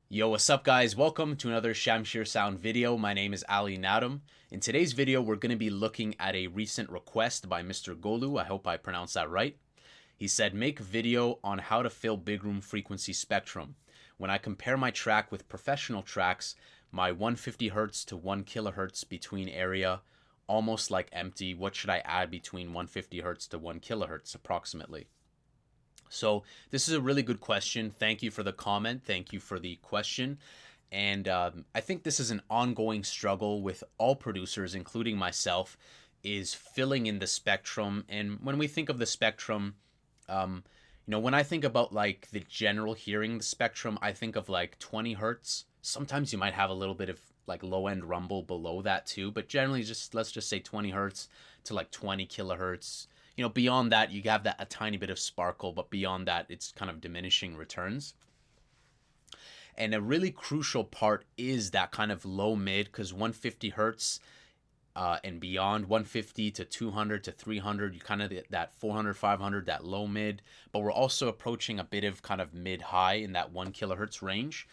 Yo, what's up guys? Welcome to another Shamshir Sound video. My name is Ali Nadem. In today's video, we're going to be looking at a recent request by Mr. Golu. I hope I pronounced that right. He said, make video on how to fill big room frequency spectrum. When I compare my track with professional tracks, my 150 Hz to 1 kHz between area, almost like empty. What should I add between 150 Hz to 1 kHz approximately? So this is a really good question. Thank you for the comment. Thank you for the question. And I think this is an ongoing struggle with all producers, including myself, is filling in the spectrum. And when we think of the spectrum, when I think about like the general hearing the spectrum, I think of like 20 hertz. Sometimes you might have a little bit of like low end rumble below that too, but generally let's just say 20 hertz to like 20 kilohertz. Beyond that, you have that a tiny bit of sparkle, but beyond that, it's kind of diminishing returns. And a really crucial part is that kind of low mid, because 150 hertz and beyond, 150 to 200 to 300, you kind of that 400, 500, that low mid. But we're also approaching a bit of kind of mid high in that 1 kilohertz range.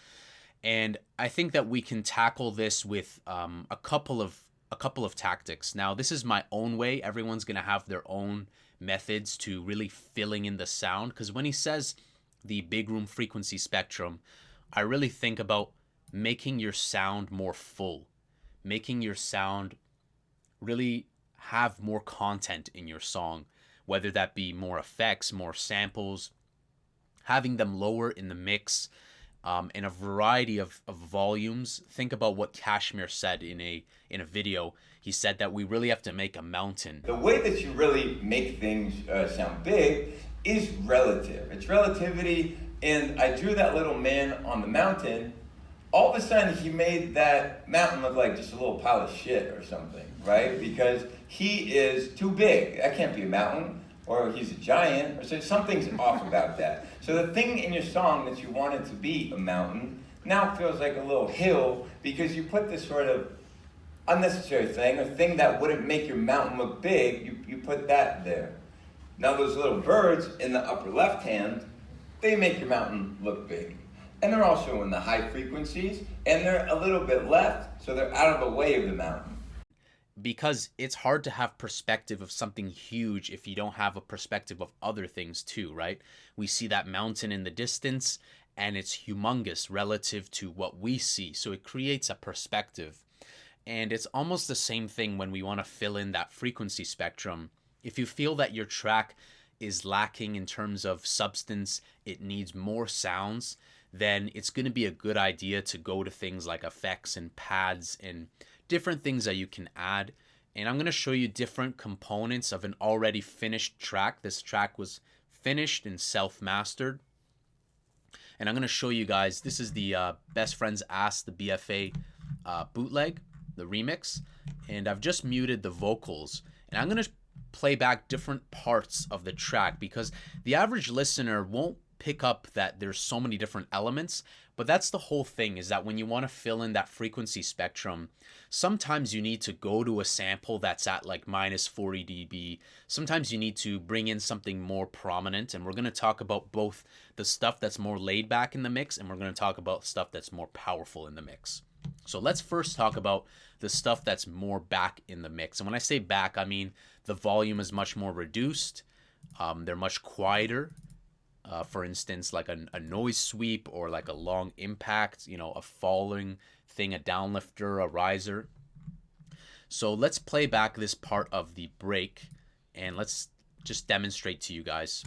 And I think that we can tackle this with a couple of tactics. Now, this is my own way. Everyone's going to have their own methods to really filling in the sound. Because when he says the big room frequency spectrum, I really think about making your sound more full, making your sound really have more content in your song, whether that be more effects, more samples, having them lower in the mix, in a variety of volumes. Think about what KSHMR said in a video. He said that we really have to make a mountain. The way that you really make things sound big is relative. It's relativity, and I drew that little man on the mountain. All of a sudden, he made that mountain look like just a little pile of shit or something, right? Because he is too big. That can't be a mountain. Or he's a giant, or so something's off about that. So the thing in your song that you wanted to be a mountain now feels like a little hill because you put this sort of unnecessary thing, a thing that wouldn't make your mountain look big, you put that there. Now those little birds in the upper left hand, they make your mountain look big. And they're also in the high frequencies, and they're a little bit left, so they're out of the way of the mountain. Because it's hard to have perspective of something huge if you don't have a perspective of other things too, right? We see that mountain in the distance and it's humongous relative to what we see. So it creates a perspective. And it's almost the same thing when we want to fill in that frequency spectrum. If you feel that your track is lacking in terms of substance, it needs more sounds, then it's going to be a good idea to go to things like effects and pads and different things that you can add. And I'm going to show you different components of an already finished track. This track was finished and self-mastered. And I'm going to show you guys, this is the Best Friends Ask the BFA bootleg, the remix. And I've just muted the vocals. And I'm going to play back different parts of the track because the average listener won't pick up that there's so many different elements. But that's the whole thing, is that when you want to fill in that frequency spectrum, sometimes you need to go to a sample that's at like minus 40 dB. Sometimes you need to bring in something more prominent. And we're going to talk about both the stuff that's more laid back in the mix, and we're going to talk about stuff that's more powerful in the mix. So let's first talk about the stuff that's more back in the mix. And when I say back, I mean the volume is much more reduced. They're much quieter. For instance, like a noise sweep or like a long impact, a falling thing, a downlifter, a riser. So let's play back this part of the break and let's just demonstrate to you guys.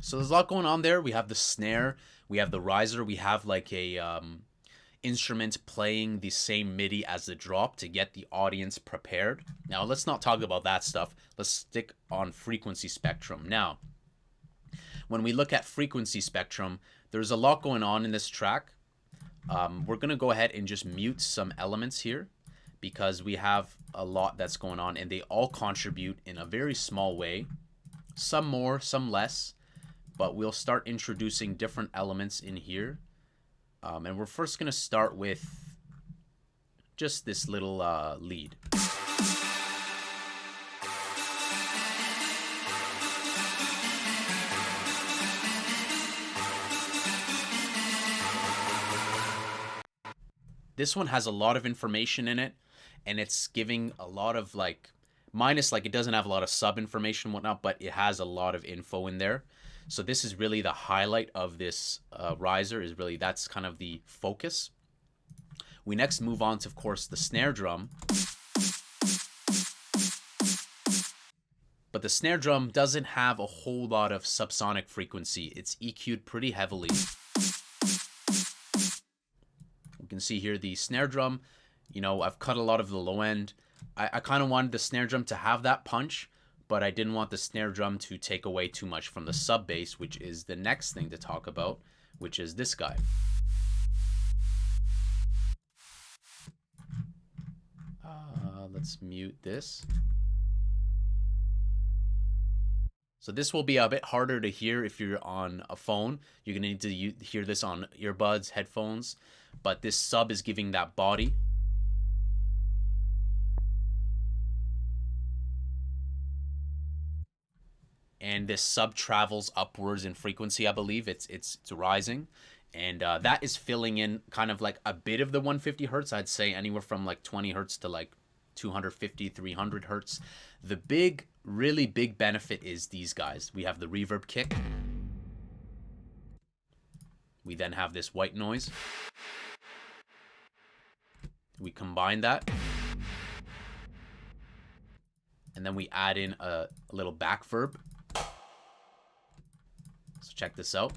So there's a lot going on there. We have the snare, we have the riser, we have like a instrument playing the same MIDI as the drop to get the audience prepared. Now let's not talk about that stuff. Let's stick on frequency spectrum. Now, when we look at frequency spectrum, there's a lot going on in this track. We're going to go ahead and just mute some elements here because we have a lot that's going on and they all contribute in a very small way. Some more, some less. But we'll start introducing different elements in here And we're first going to start with just this little lead. This one has a lot of information in it, and it's giving a lot of like, minus like it doesn't have a lot of sub information and whatnot, but it has a lot of info in there. So this is really the highlight of this riser, is really that's kind of the focus. We next move on to, of course, the snare drum. But the snare drum doesn't have a whole lot of subsonic frequency. It's EQ'd pretty heavily. You can see here the snare drum, you know, I've cut a lot of the low end. I kind of wanted the snare drum to have that punch, but I didn't want the snare drum to take away too much from the sub bass, which is the next thing to talk about, which is this guy. Let's mute this. So this will be a bit harder to hear if you're on a phone. You're going to need to hear this on earbuds, headphones. But this sub is giving that body. And this sub travels upwards in frequency, I believe. It's rising. And that is filling in kind of like a bit of the 150 hertz. I'd say anywhere from like 20 hertz to like 250, 300 hertz. The big, really big benefit is these guys. We have the reverb kick. We then have this white noise. We combine that. And then we add in a little back verb. So check this out.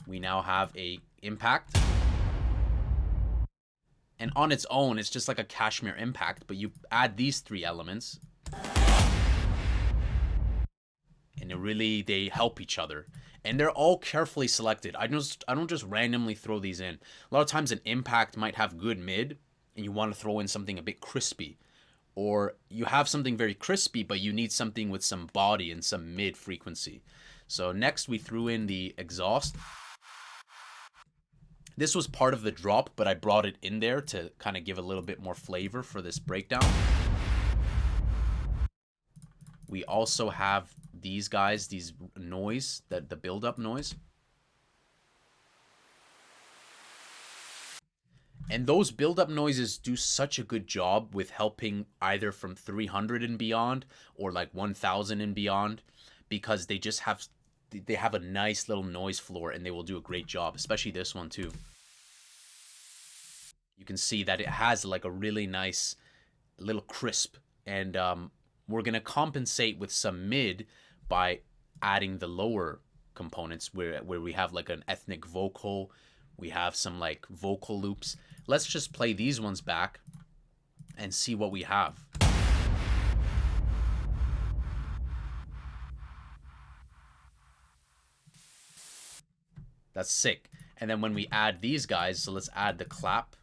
We now have a impact. And on its own, it's just like a KSHMR impact, but you add these three elements. And they help each other. And they're all carefully selected. I don't just randomly throw these in. A lot of times an impact might have good mid, and you want to throw in something a bit crispy. Or you have something very crispy, but you need something with some body and some mid frequency. So next we threw in the exhaust. This was part of the drop, but I brought it in there to kind of give a little bit more flavor for this breakdown. We also have these guys, these noise, the build-up noise. And those build-up noises do such a good job with helping either from 300 and beyond or like 1000 and beyond, because they just have a nice little noise floor, and they will do a great job, especially this one too. You can see that it has like a really nice little crisp, and we're going to compensate with some mid by adding the lower components where we have like an ethnic vocal, we have some like vocal loops. Let's just play these ones back and see what we have. That's sick. And then when we add these guys, so let's add the clap.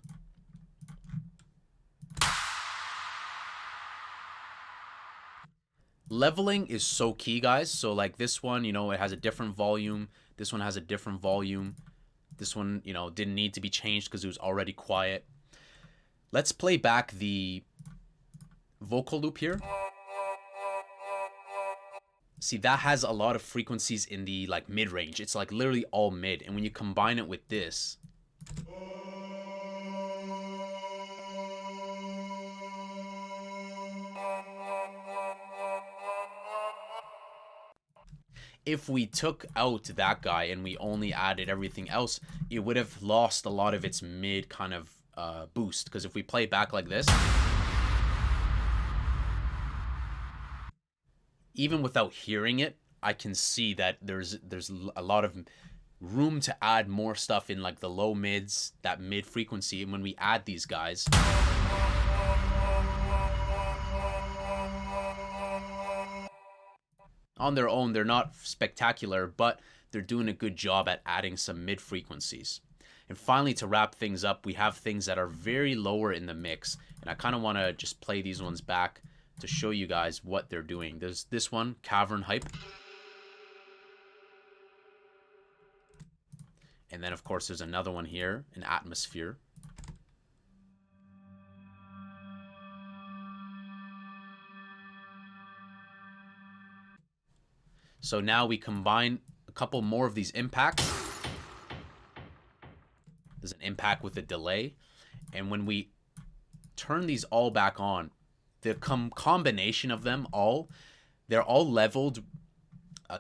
Leveling is so key, guys. So like this one, you know, it has a different volume. This one has a different volume. This one, you know, didn't need to be changed because it was already quiet. Let's play back the vocal loop here. See, that has a lot of frequencies in the like mid range. It's like literally all mid. And when you combine it with this, if we took out that guy and we only added everything else, it would have lost a lot of its mid kind of boost. Because if we play back like this, even without hearing it, I can see that there's a lot of room to add more stuff in like the low mids, that mid frequency. And when we add these guys, on their own, they're not spectacular, but they're doing a good job at adding some mid frequencies. And finally, to wrap things up, we have things that are very lower in the mix. And I kind of want to just play these ones back to show you guys what they're doing. There's this one, Cavern Hype. And then of course there's another one here, an atmosphere. So now we combine a couple more of these impacts. There's an impact with a delay. And when we turn these all back on, the combination of them all, they're all leveled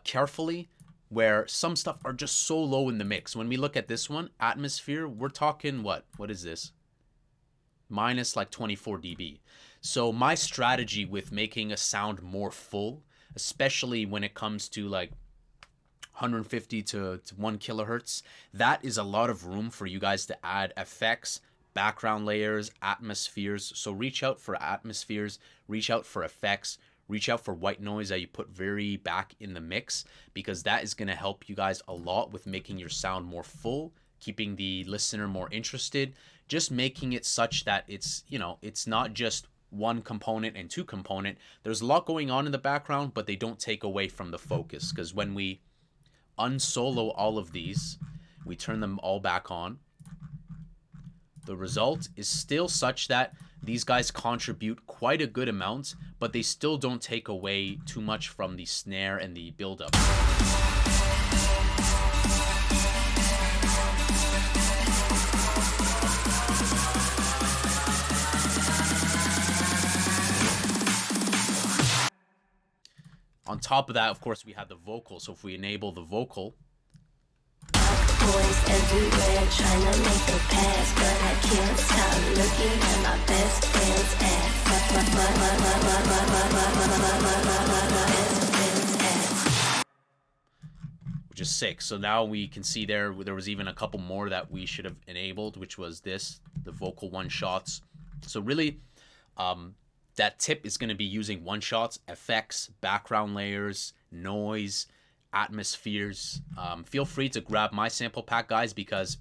carefully, where some stuff are just so low in the mix. When we look at this one, atmosphere, we're talking what is this? Minus like 24 dB. So my strategy with making a sound more full, especially when it comes to like 150 to 1 kilohertz, that is a lot of room for you guys to add effects, background layers, atmospheres. So reach out for atmospheres, reach out for effects, reach out for white noise that you put very back in the mix, because that is going to help you guys a lot with making your sound more full, keeping the listener more interested, just making it such that it's, you know, it's not just one component and two component. There's a lot going on in the background, but they don't take away from the focus, because when we unsolo all of these, we turn them all back on, the result is still such that these guys contribute quite a good amount, but they still don't take away too much from the snare and the buildup. On top of that, of course, we have the vocal. So if we enable the vocal, boys everywhere trying to make a pass, but I can't stop looking at my best friend's ass. which is sick. So now we can see there was even a couple more that we should have enabled, which was this, the vocal one shots. So really, that tip is going to be using one shots, effects, background layers, noise, atmospheres. Feel free to grab my sample pack, guys, because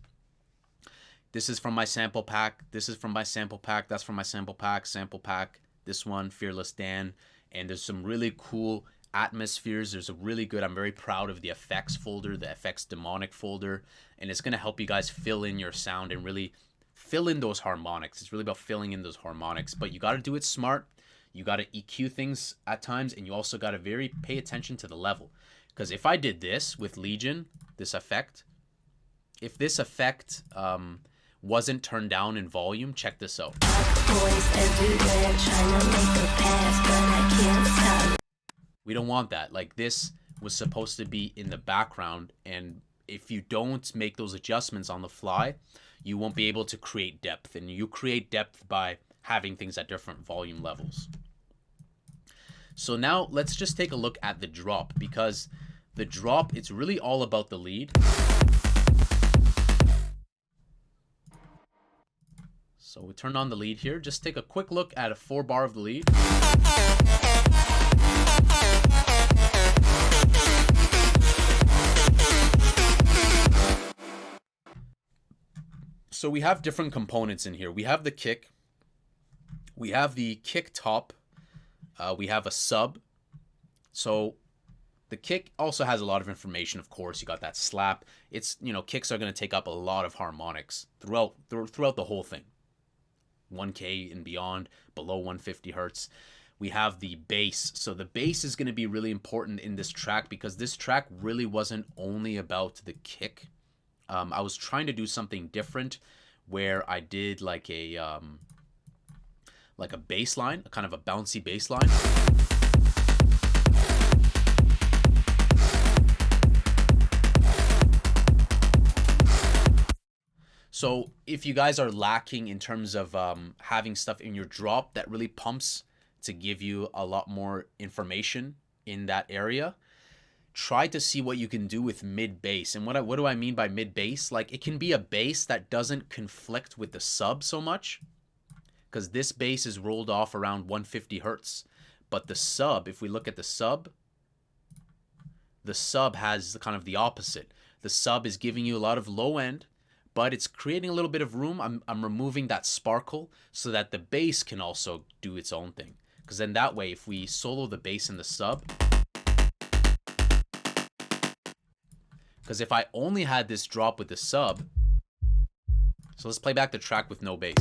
this is from my sample pack, this is from my sample pack, that's from my sample pack, this one, Fearless Dan, and there's some really cool atmospheres. There's a really good, I'm very proud of the effects folder, the effects demonic folder, and it's going to help you guys fill in your sound and really fill in those harmonics. It's really about filling in those harmonics, but you got to do it smart. You got to EQ things at times, and you also got to pay attention to the level. Because if I did this with Legion, this effect, if this effect wasn't turned down in volume, check this out. We don't want that. Like, this was supposed to be in the background, and if you don't make those adjustments on the fly, you won't be able to create depth, and you create depth by having things at different volume levels. So now let's just take a look at the drop, because the drop, it's really all about the lead. So we turn on the lead here. Just take a quick look at a 4-bar of the lead. So we have different components in here. We have the kick. We have the kick top. We have a sub. So the kick also has a lot of information, of course. You got that slap. It's, you know, kicks are going to take up a lot of harmonics throughout the whole thing. 1K and beyond, below 150 hertz. We have the bass. So the bass is going to be really important in this track, because this track really wasn't only about the kick. I was trying to do something different, where I did like a bass line, kind of a bouncy bass line. So if you guys are lacking in terms of having stuff in your drop that really pumps to give you a lot more information in that area, try to see what you can do with mid bass. And what do I mean by mid bass? Like, it can be a bass that doesn't conflict with the sub so much, because this bass is rolled off around 150 hertz. But the sub, if we look at the sub has kind of the opposite. The sub is giving you a lot of low end, but it's creating a little bit of room. I'm removing that sparkle so that the bass can also do its own thing. Because then that way, if we solo the bass in the sub, Because if I only had this drop with the sub, so let's play back the track with no bass.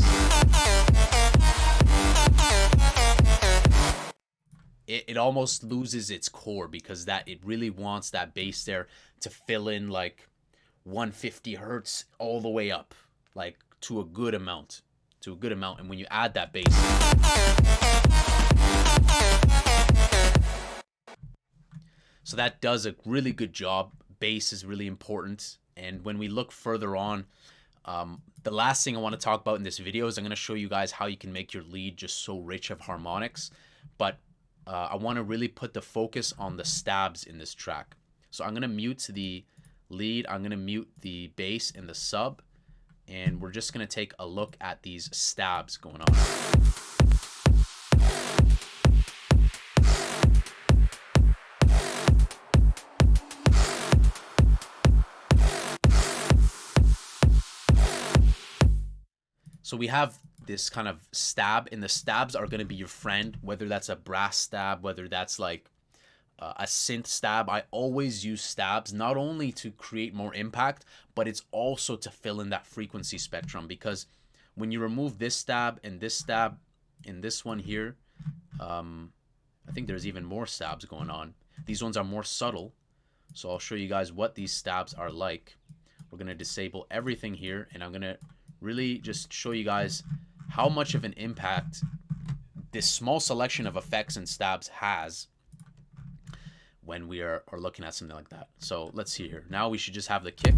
It almost loses its core because it really wants that bass there to fill in like 150 hertz all the way up, like to a good amount, and when you add that bass, so that does a really good job. Bass is really important. And when we look further on, the last thing I want to talk about in this video is I'm going to show you guys how you can make your lead just so rich of harmonics, but I want to really put the focus on the stabs in this track. So I'm going to mute the lead, I'm going to mute the bass and the sub, and we're just going to take a look at these stabs going on. So we have this kind of stab, and the stabs are going to be your friend, whether that's a brass stab, whether that's like a synth stab. I always use stabs not only to create more impact, but it's also to fill in that frequency spectrum, because when you remove this stab and this one here, I think there's even more stabs going on. These ones are more subtle, so I'll show you guys what these stabs are like. We're going to disable everything here, and I'm going to really just show you guys how much of an impact this small selection of effects and stabs has when we are looking at something like that. So let's see here. Now we should just have the kick.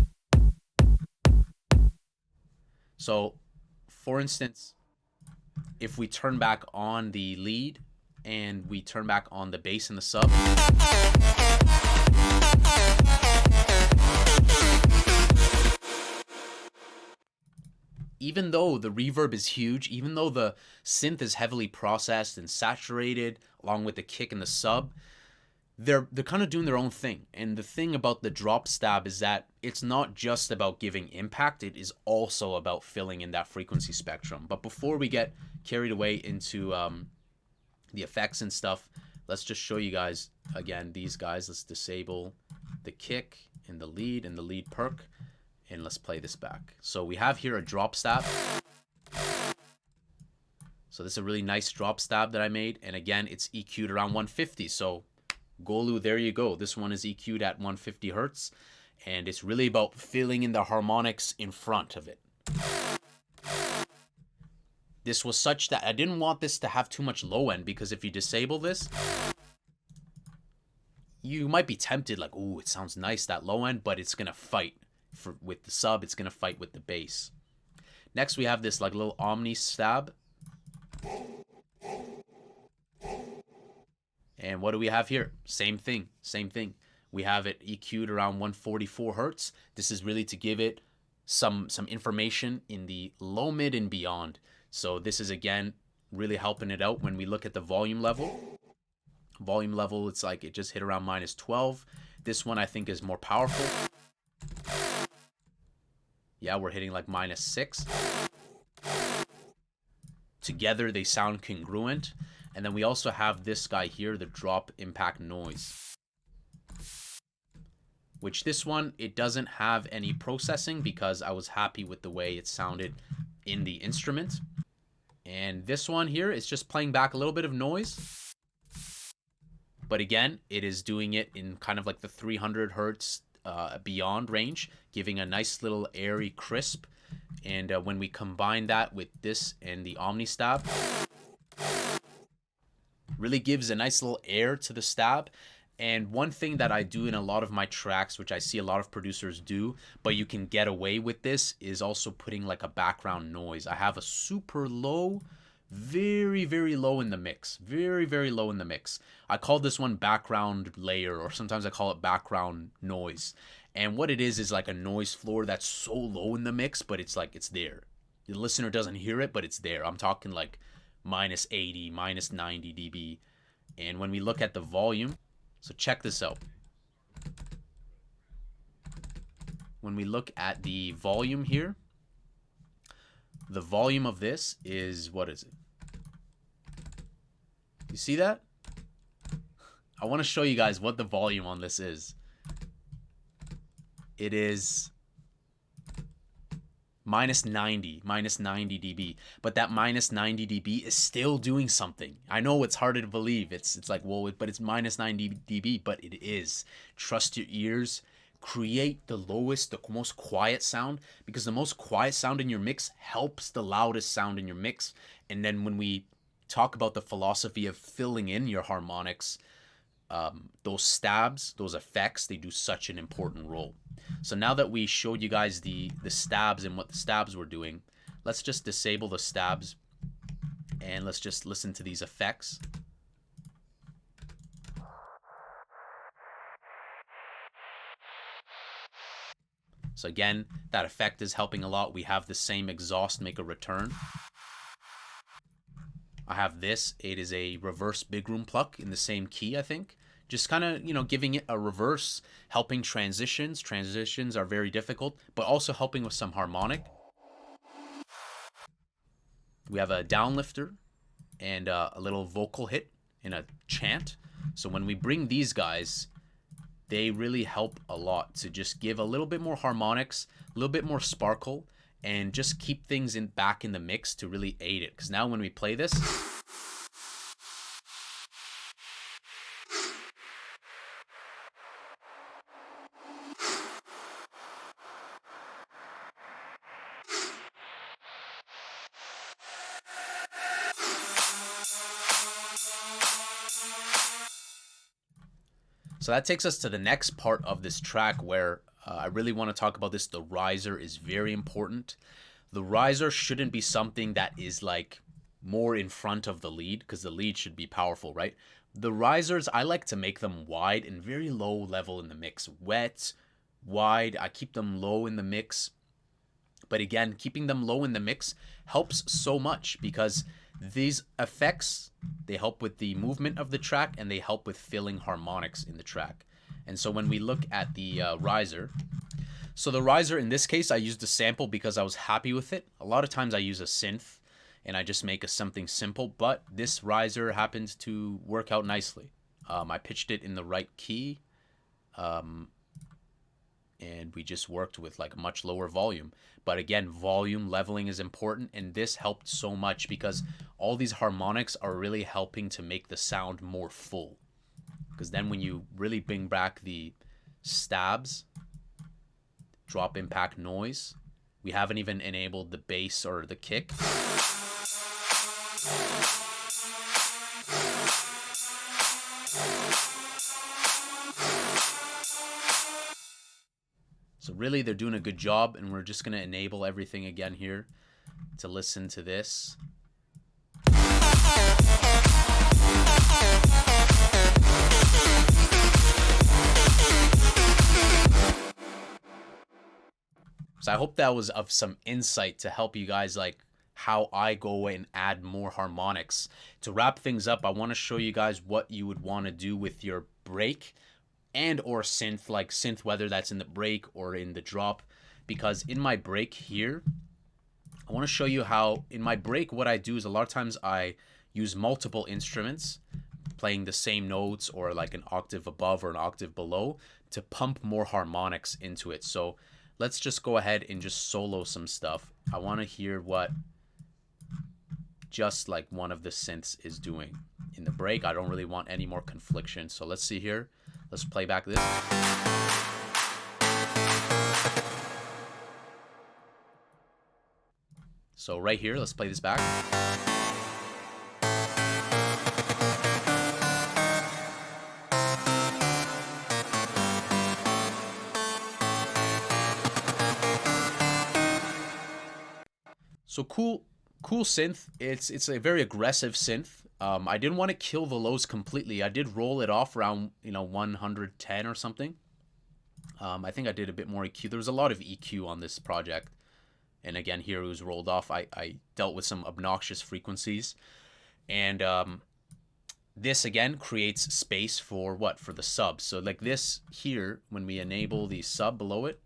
So for instance, if we turn back on the lead and we turn back on the bass and the sub, even though the reverb is huge, even though the synth is heavily processed and saturated along with the kick and the sub, they're kind of doing their own thing. And the thing about the drop stab is that it's not just about giving impact, it is also about filling in that frequency spectrum. But before we get carried away into the effects and stuff, let's just show you guys again these guys. Let's disable the kick and the lead perk, and let's play this back. So we have here a drop stab. So this is a really nice drop stab that I made, and again it's EQ'd around 150. So Golu, there you go. This one is EQ'd at 150 hertz, and it's really about filling in the harmonics in front of it. This was such that I didn't want this to have too much low end, because if you disable this, you might be tempted like, ooh, it sounds nice, that low end, but it's gonna fight with the sub, it's gonna fight with the bass. Next we have this like little omni stab. And what do we have here? Same thing. We have it EQ'd around 144 hertz. This is really to give it some information in the low, mid, and beyond. So this is again really helping it out when we look at the volume level. Volume level, it's like it just hit around -12. This one I think is more powerful. Yeah, we're hitting like -6. Together they sound congruent. And then we also have this guy here, the drop impact noise, which this one, it doesn't have any processing because I was happy with the way it sounded in the instrument. And this one here is just playing back a little bit of noise. But again, it is doing it in kind of like the 300 hertz beyond range, giving a nice little airy crisp. And when we combine that with this and the omni stab, really gives a nice little air to the stab. And one thing that I do in a lot of my tracks, which I see a lot of producers do, but you can get away with this, is also putting like a background noise. I have a super low, very, very low in the mix. Very, very low in the mix. I call this one background layer, or sometimes I call it background noise. And what it is like a noise floor that's so low in the mix, but it's like it's there. The listener doesn't hear it, but it's there. I'm talking like -80, -90 dB. And when we look at the volume, so check this out. When we look at the volume here, the volume of this is, what is it? You see that? I want to show you guys what the volume on this is. it is -90 dB, but that -90 dB is still doing something. I know it's harder to believe. It's like, well, but it's -90 dB, but it is. Trust your ears. Create the lowest, the most quiet sound, because the most quiet sound in your mix helps the loudest sound in your mix. And then when we talk about the philosophy of filling in your harmonics, those stabs, those effects, they do such an important role. So now that we showed you guys the stabs and what the stabs were doing, let's just disable the stabs and let's just listen to these effects. So again, that effect is helping a lot. We have the same exhaust make a return. I have this. It is a reverse big room pluck in the same key, I think. Just kind of, you know, giving it a reverse, helping transitions. Transitions are very difficult, but also helping with some harmonic. We have a downlifter and a little vocal hit in a chant. So when we bring these guys, they really help a lot to just give a little bit more harmonics, a little bit more sparkle, and just keep things back in the mix to really aid it. Because now when we play this, so that takes us to the next part of this track where I really want to talk about this. The riser is very important. The riser shouldn't be something that is like more in front of the lead, because the lead should be powerful, right? The risers, I like to make them wide and very low level in the mix. Wet, wide, I keep them low in the mix. But again, keeping them low in the mix helps so much because these effects, they help with the movement of the track and they help with filling harmonics in the track. And so when we look at the riser, so the riser in this case, I used a sample because I was happy with it. A lot of times I use a synth and I just make something simple, but this riser happens to work out nicely. I pitched it in the right key, and we just worked with like a much lower volume. But again, volume leveling is important, and this helped so much because all these harmonics are really helping to make the sound more full. Because then when you really bring back the stabs, drop impact noise, we haven't even enabled the bass or the kick. So really they're doing a good job, and we're just going to enable everything again here to listen to this. So I hope that was of some insight to help you guys like how I go and add more harmonics. To wrap things up, I want to show you guys what you would want to do with your break and or synth, like synth, whether that's in the break or in the drop. Because in my break here, I want to show you how in my break what I do is a lot of times I use multiple instruments playing the same notes or like an octave above or an octave below to pump more harmonics into it. So let's just go ahead and just solo some stuff. I want to hear what just like one of the synths is doing in the break. I don't really want any more confliction. So let's see here. Let's play back this. So right here, let's play this back. So cool synth. It's a very aggressive synth. I didn't want to kill the lows completely. I did roll it off around 110 or something. I think I did a bit more EQ. There was a lot of EQ on this project, and again here it was rolled off. I dealt with some obnoxious frequencies, and this again creates space for the sub. So like this here, when we enable the sub below it.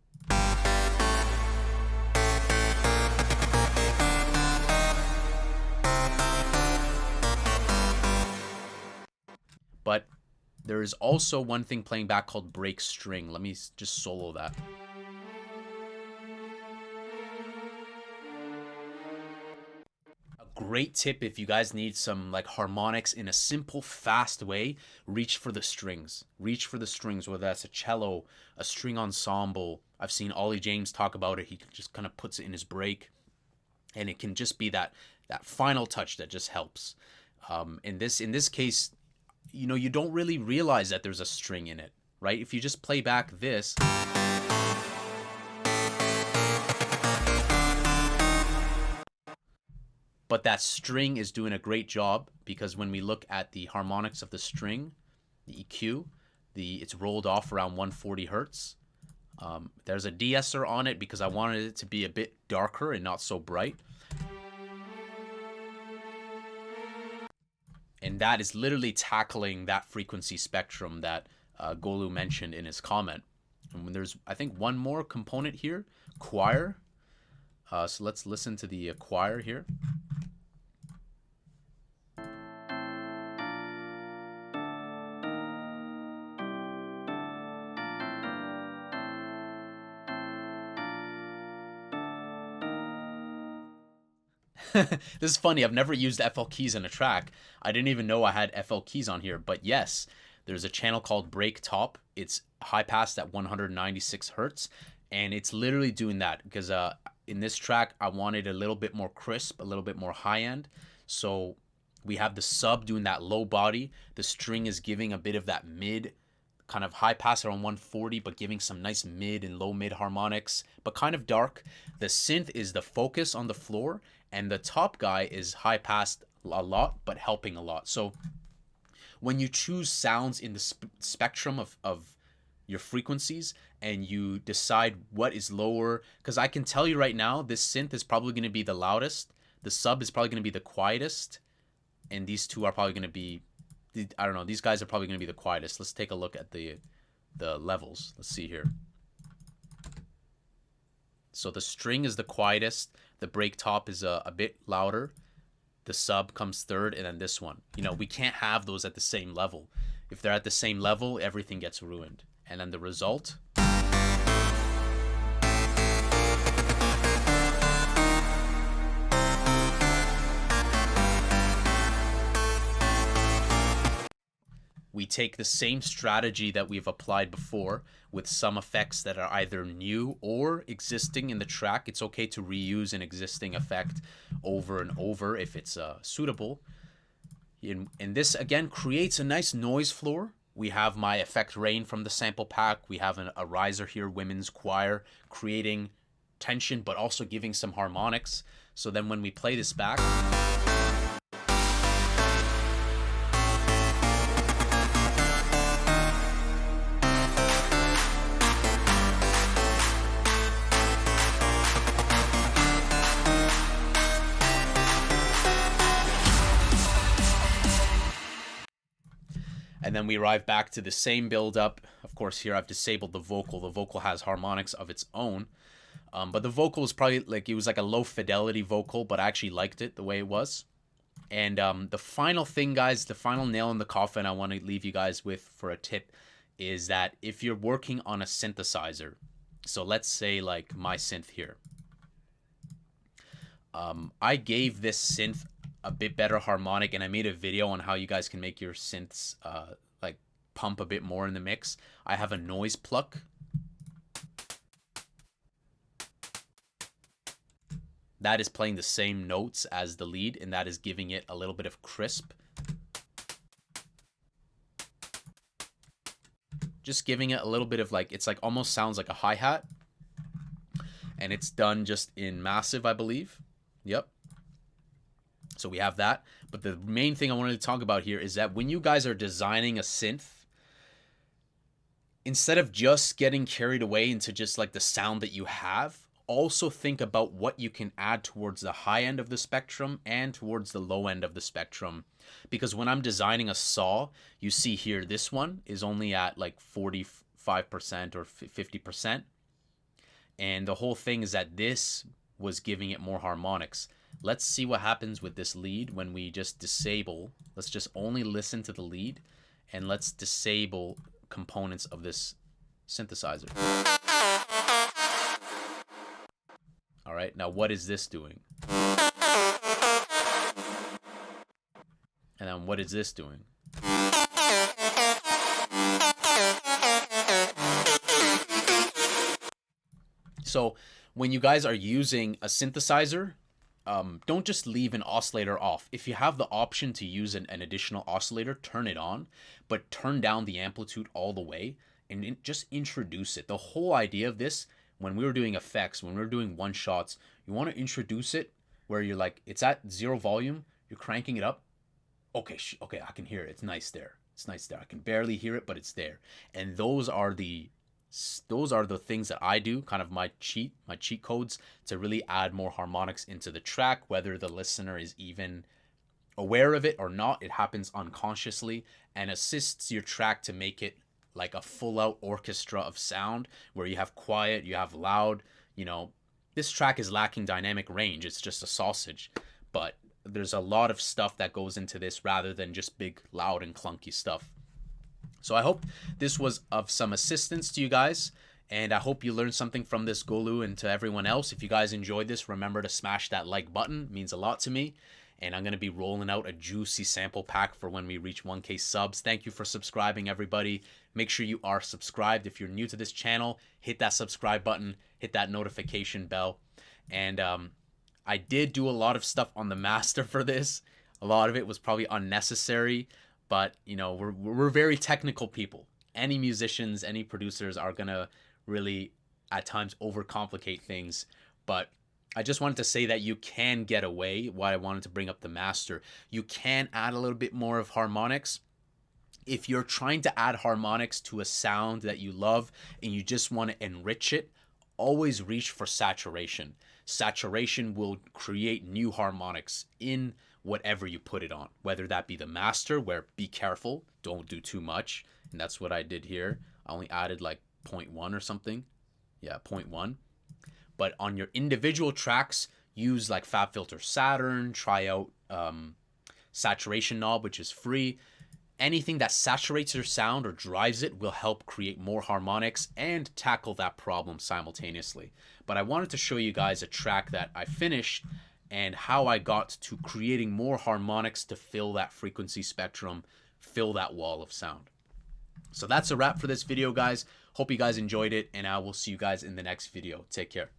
But there is also one thing playing back called break string. Let me just solo that. great tip if you guys need some like harmonics in a simple, fast way. Reach for the strings. Reach for the strings, whether that's a cello, a string ensemble. I've seen Ollie James talk about it. He just kind of puts it in his break, and it can just be that final touch that just helps. In this case, you know, you don't really realize that there's a string in it, right? If you just play back this, but that string is doing a great job, because when we look at the harmonics of the string, the EQ, it's rolled off around 140 hertz. There's a de-esser on it because I wanted it to be a bit darker and not so bright. And that is literally tackling that frequency spectrum that Golu mentioned in his comment. And when there's, I think, one more component here, choir. So let's listen to the choir here. This is funny. I've never used FL keys in a track. I didn't even know I had FL keys on here. But yes, there's a channel called Break Top. It's high passed at 196 hertz. And it's literally doing that because in this track, I wanted a little bit more crisp, a little bit more high end. So we have the sub doing that low body. The string is giving a bit of that mid, kind of high pass around 140, but giving some nice mid and low mid harmonics, but kind of dark. The synth is the focus on the floor, and the top guy is high passed a lot, but helping a lot. So when you choose sounds in the spectrum of your frequencies and you decide what is lower, because I can tell you right now, this synth is probably going to be the loudest, the sub is probably going to be the quietest, and these two are probably going to be, I don't know, these guys are probably going to be the quietest. Let's take a look at the levels. Let's see here. So the string is the quietest, the break top is a bit louder, the sub comes third, and then this one. You know, we can't have those at the same level. If they're at the same level, everything gets ruined. And then the result, we take the same strategy that we've applied before with some effects that are either new or existing in the track. It's okay to reuse an existing effect over and over if it's suitable. And this, again, creates a nice noise floor. We have my effect rain from the sample pack. We have a riser here, women's choir, creating tension but also giving some harmonics. So then when we play this back, and then we arrive back to the same build up. Of course, here I've disabled the vocal. The vocal has harmonics of its own. But the vocal is probably like, it was like a low fidelity vocal, but I actually liked it the way it was. And the final thing, guys, the final nail in the coffin I want to leave you guys with for a tip is that if you're working on a synthesizer, so let's say like my synth here, I gave this synth a bit better harmonic, and I made a video on how you guys can make your synths like pump a bit more in the mix. I have a noise pluck. That is playing the same notes as the lead, and that is giving it a little bit of crisp. Just giving it a little bit of like, it's like almost sounds like a hi-hat. And it's done just in massive, I believe. Yep. So we have that. But the main thing I wanted to talk about here is that when you guys are designing a synth, instead of just getting carried away into just like the sound that you have, also think about what you can add towards the high end of the spectrum and towards the low end of the spectrum. Because when I'm designing a saw, you see here, this one is only at like 45% or 50%. And the whole thing is that this was giving it more harmonics. Let's see what happens with this lead when we just disable. Let's just only listen to the lead, and let's disable components of this synthesizer. All right, now what is this doing? And then what is this doing? So when you guys are using a synthesizer, don't just leave an oscillator off. If you have the option to use an additional oscillator, turn it on, but turn down the amplitude all the way and just introduce it. The whole idea of this, when we were doing effects, when we were doing one shots, you want to introduce it where you're like, it's at 0 volume, you're cranking it up. Okay, okay, I can hear it. It's nice there. It's nice there. I can barely hear it, but it's there. And those are the things that I do, kind of my cheat codes to really add more harmonics into the track, whether the listener is even aware of it or not. It happens unconsciously and assists your track to make it like a full out orchestra of sound where you have quiet, you have loud. You know, this track is lacking dynamic range. It's just a sausage, but there's a lot of stuff that goes into this rather than just big, loud and clunky stuff. So I hope this was of some assistance to you guys, and I hope you learned something from this Golu. And to everyone else, if you guys enjoyed this, remember to smash that like button. It means a lot to me. And I'm going to be rolling out a juicy sample pack for when we reach 1K subs. Thank you for subscribing, everybody. Make sure you are subscribed. If you're new to this channel, hit that subscribe button, hit that notification bell. And I did do a lot of stuff on the master for this. A lot of it was probably unnecessary. But, you know, we're very technical people. Any musicians, any producers are going to really, at times, overcomplicate things. But I just wanted to say that you can get away. Why I wanted to bring up the master. You can add a little bit more of harmonics. If you're trying to add harmonics to a sound that you love and you just want to enrich it, always reach for saturation. Saturation will create new harmonics in whatever you put it on, whether that be the master, where be careful, don't do too much. And that's what I did here. I only added like 0.1 or something. Yeah, 0.1. But on your individual tracks, use like FabFilter Saturn, try out saturation knob, which is free. Anything that saturates your sound or drives it will help create more harmonics and tackle that problem simultaneously. But I wanted to show you guys a track that I finished and how I got to creating more harmonics to fill that frequency spectrum, fill that wall of sound. So that's a wrap for this video, guys. Hope you guys enjoyed it, and I will see you guys in the next video. Take care.